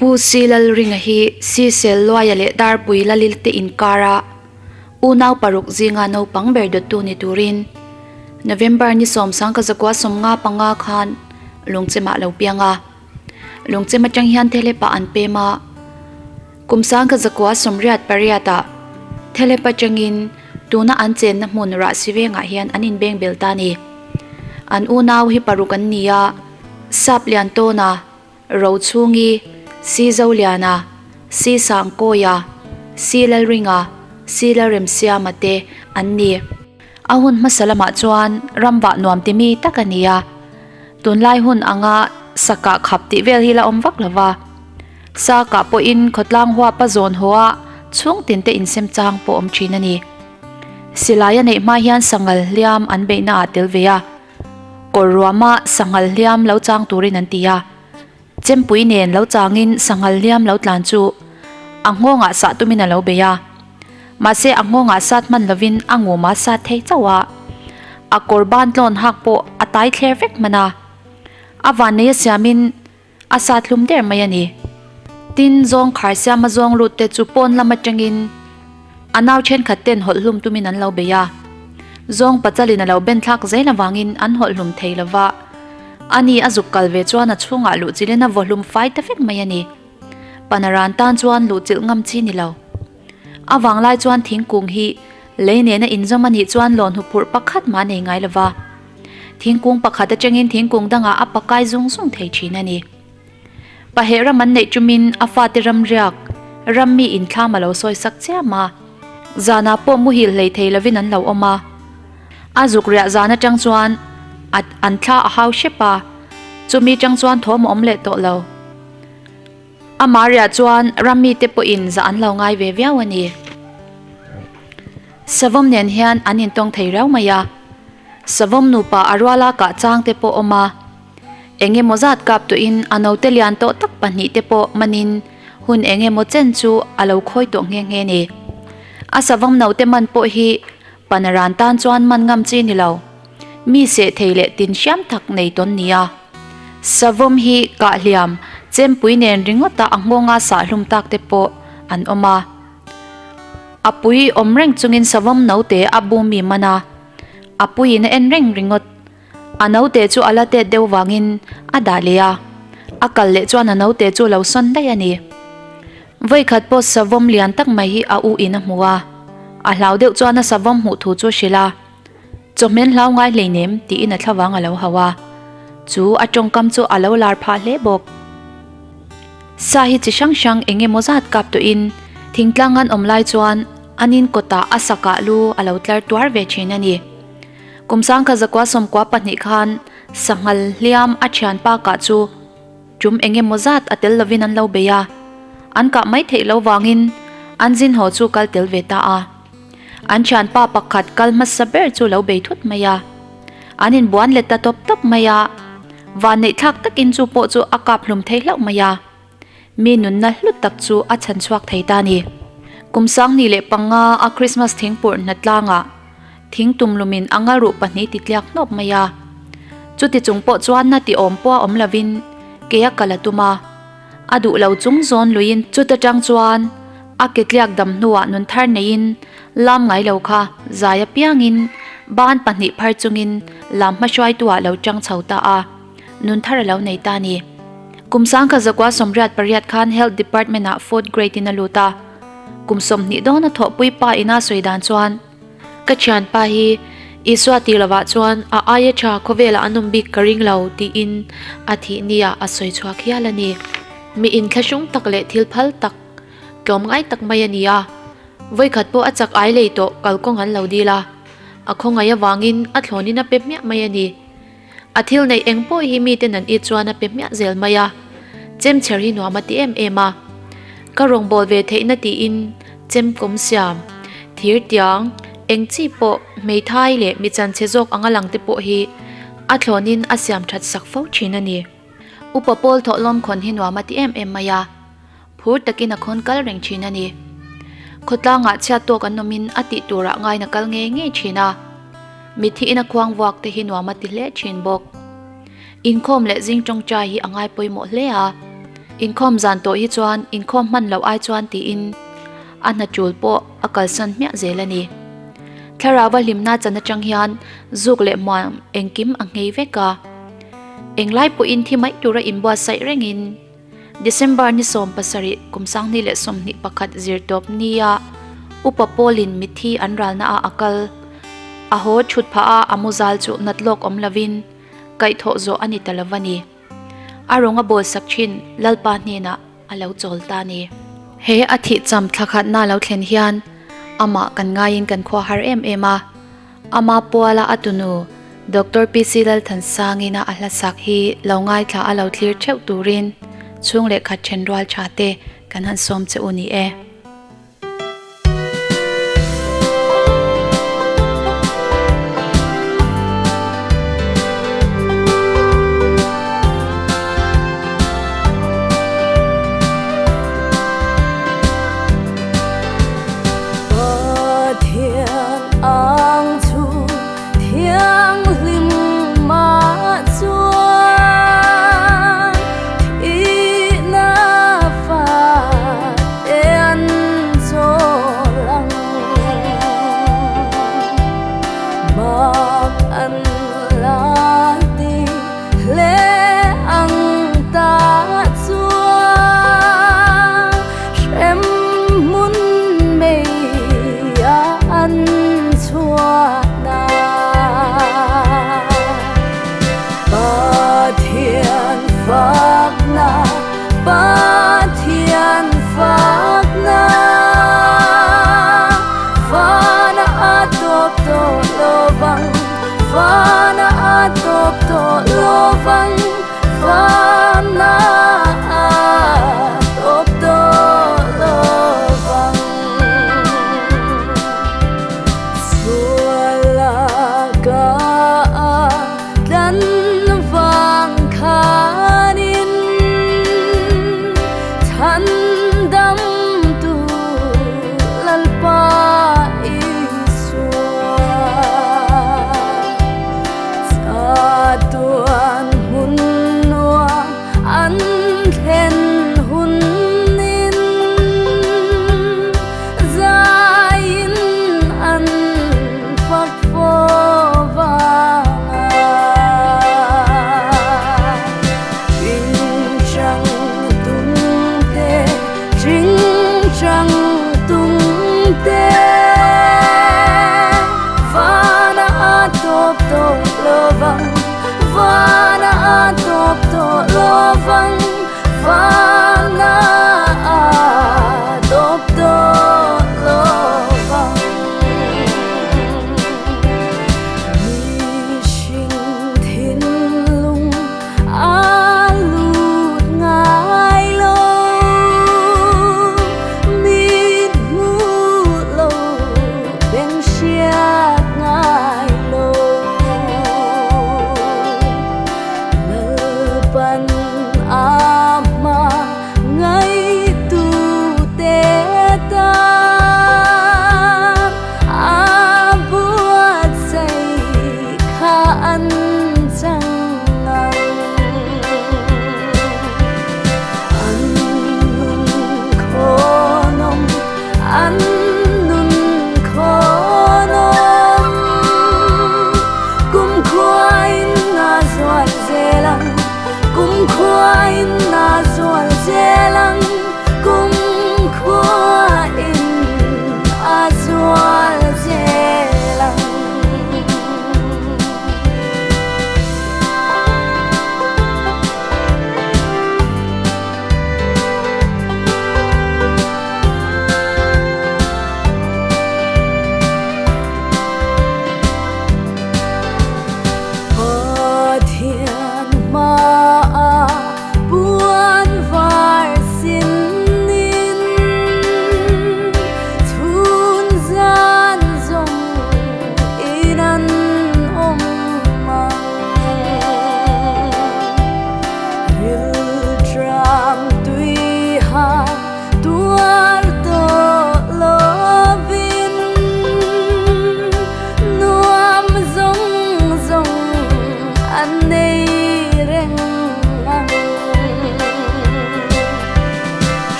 pu silal ring hi si sel loya le dar pui lalil te inkara unaw paruk zinga no pangber do tu ni turin November ni som sang ka zakwa som nga panga khan lungchema lo pianga lungchema chang hian thele pa an pe ma kumsang ka zakwa somriat pariata thele pa changin tuna an chen na mun ra siwenga hian anin beng beltani an unaw hi parukan nia sap lian to na ro chungi si zauliana si sangkoya si lal ringa si larem siamate anni ahun masalama chuan ramba nuam timi takania tunlai hun anga saka khapti vel hila omwak lawa saka po in khotlang hwa pa zon hoa chung tinte insem chang po om thinani silaya nei ma hian sangal liam an beina telveya korwama sangal liam lo chang turin antia chempui nen lo changin sangal liam lo tlan chu angonga sa tumina lo beya mase angonga sat man lovin angoma sa thei chawa a korban tlon hakpo atai thler vek mana awane siamin asat lum der mayani tin zong kharsia ma zong lut te chu pon lama changin anaw chen khaten hol hlum tumin an lo beya zong pachalina lo ben thak zaina wangin an hol hlum theilawa ani azuk kalve chuan a chunga lu chilena volume 5 ta fek mayani panaran tan chuan lu chil ngam chi ni lo awang lai chuan thingkung hi leine na inzomani chuan lon hu phur pakhat ma nei ngai lawa thingkung pakhat atangin thingkung danga apakai zung zung thei thinani pahera man nei chumin afatiram riak rammi in thlama lo soi sak chama zana po mu hil lei thei lovin an lo oma azuk ria zana chang chuan at an thla a hau shepa chumi chang chuan thom om le to lo amaria chuan rammi te po in za an lo ngai ve viawani savom nen hian anin tong thei rau maya savom nupa arwala ka chang te po oma enge mozat kap to in anote lian to tak pani te po manin hun enge mo chen chu alo khoi to nge nge ni asavom naute man po hi panaran tan chuan man ngam chi ni lo mi se theile tin syam thak nei ton nia savom hi ka hliam chempui nen ringota angonga sa hlum tak te po an oma apui omreng chungin savom naute abumi mana apui na enreng ringot anaute chu alate dewangin adalia akalle chuan anaute chu lo son dayani voi khat po savom lian tak mai hi a u ina muwa a hlaudeu chuan a savom hu thu chu shila chomen hlau ngai leinem ti ina thlawang alo hawa chu atong kam chu alo lar pha hle bok sahi chi sang sang enge mozat kap to in thingtlangan omlai chuan anin kota asaka lu alo tlar tuar ve chinani kumsang kha zakwa somkwa pani khan sangal liam achan pa ka chu chum enge mozat atel lovin an lo beya an ka mai thei lo wangin anjin ho chu kal tel ve ta a an chan pa pakhat kal ma saber chu lo be thut maya anin buan leta top top maya van nei thak takin chu po chu akap hlum thei hlau maya mi nun na hlut tak chu a chan chuak thei ta ni kumsang ni le panga a Christmas thingpur natlanga thing tumlumin angaru pani titliak nop maya chuti chungpo chuan na ti ompo omlavin keya kalatuma adu lo chung zon luin chuta tang chuan aketliak dam nuwa nun thar nein lam ngai lo kha zaya piangin ban pani phar chungin lam ma shwai tuwa lo chang chhauta a nun thar lo nei ta ni kumsang kha zakwa somriat pariat khan health department a 4th grade in aluta kumsom ni dona tho pui pa ina soidan chuan kachan pa hi iswati lawa chuan a aya cha khowela anum bik karing lo ti in athi nia asoi chwa khialani mi in thashung takle thilphal tak tlom ngai tak mayania voi khat po achak ai lei to kalkong an lo dila akhonga ya wangin athloni na pepmya mayani athil nei engpo hi mi tenan I chuana pepmya zel maya chem cherhi no amati ema karong bol ve theina ti in chem kom siam thir tiang engchi po mei thai le mi chan chejok angalang te po hi athlonin asiam that sak fo chinani upapol tholom khon hinwa mati maya phur takin akhon kal reng chinani khotlanga cha to kanomin ati tura ngai na kal nge nge china mithi ina khwang wak te hinwa mati le chin bok inkhom le jing chong cha hi angai poimo hle a in khom zan to hi chuan in khom man lo ai chuan ti in an na chul po akal san mya zelani thlara wa limna chana chang hian zuk le mam engkim angei veka englai po in thi mai tura in bwa sai rengin December ni som pasari kumsang ni le som ni pakhat zirtop niya upapolin mithi anral na a akal aho chut pha a amuzal chu natlok omlavin kai tho zo ani talavani aronga bol sakchin lalpa ni na alo cholta ni he athi cham thakhat na lo thlen hian ama kan ngain kan khwa har ema ama poala atunu Dr. PC Lal than sangina ala sakhi lawngai thla alo thlir theu turin chung le khat chenrwal chate kan han som che uni e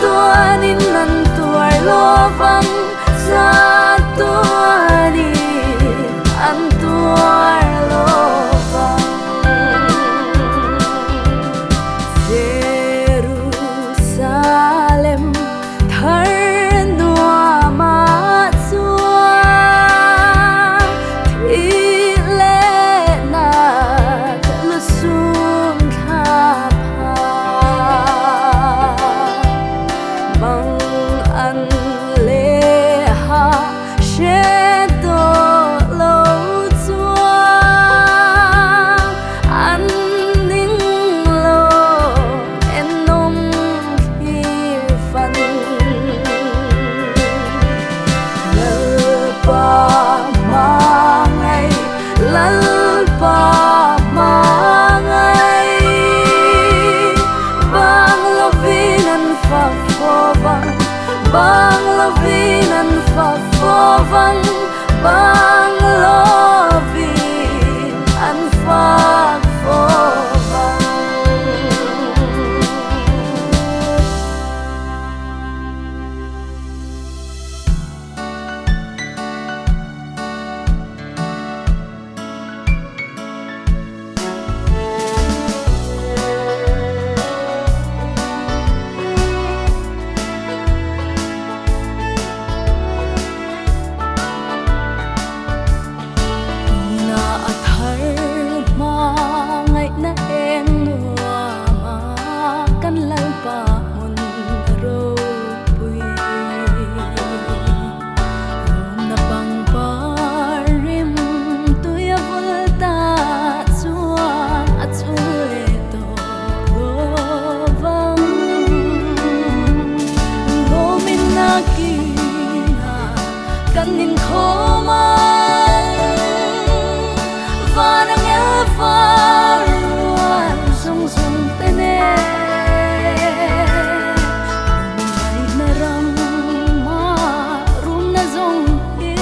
tua nin nan tuai lo vang sa tua ni an tuai lo vang Jerusalem thar noa ma chua thi le na lu sum tha pha bang an le ha she do lo chua an ning lo en nom khi fan lal pa ma ngai bang lovin an fa fo vang bang lovin an fa fo vang bang lovin an fa fo vang Kanin khoman vanang ya faruan sung sung tene nai na ram ma rum na zong he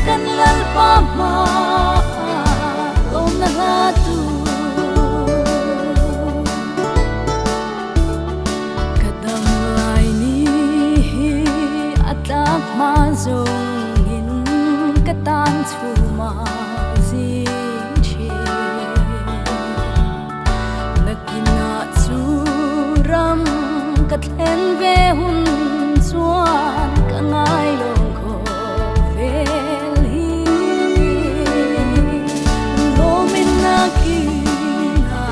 kan lal pa ma om na la tu kadam lai ni tak ma zong in katan chu ma zin che nakina chu ram kathen ve hun chuan ka ngai long kho vel hi lo min na ki na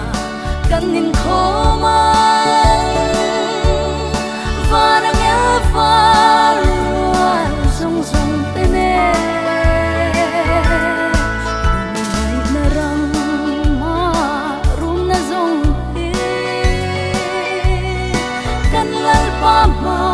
kan nin kho ma vanang ya fa Mama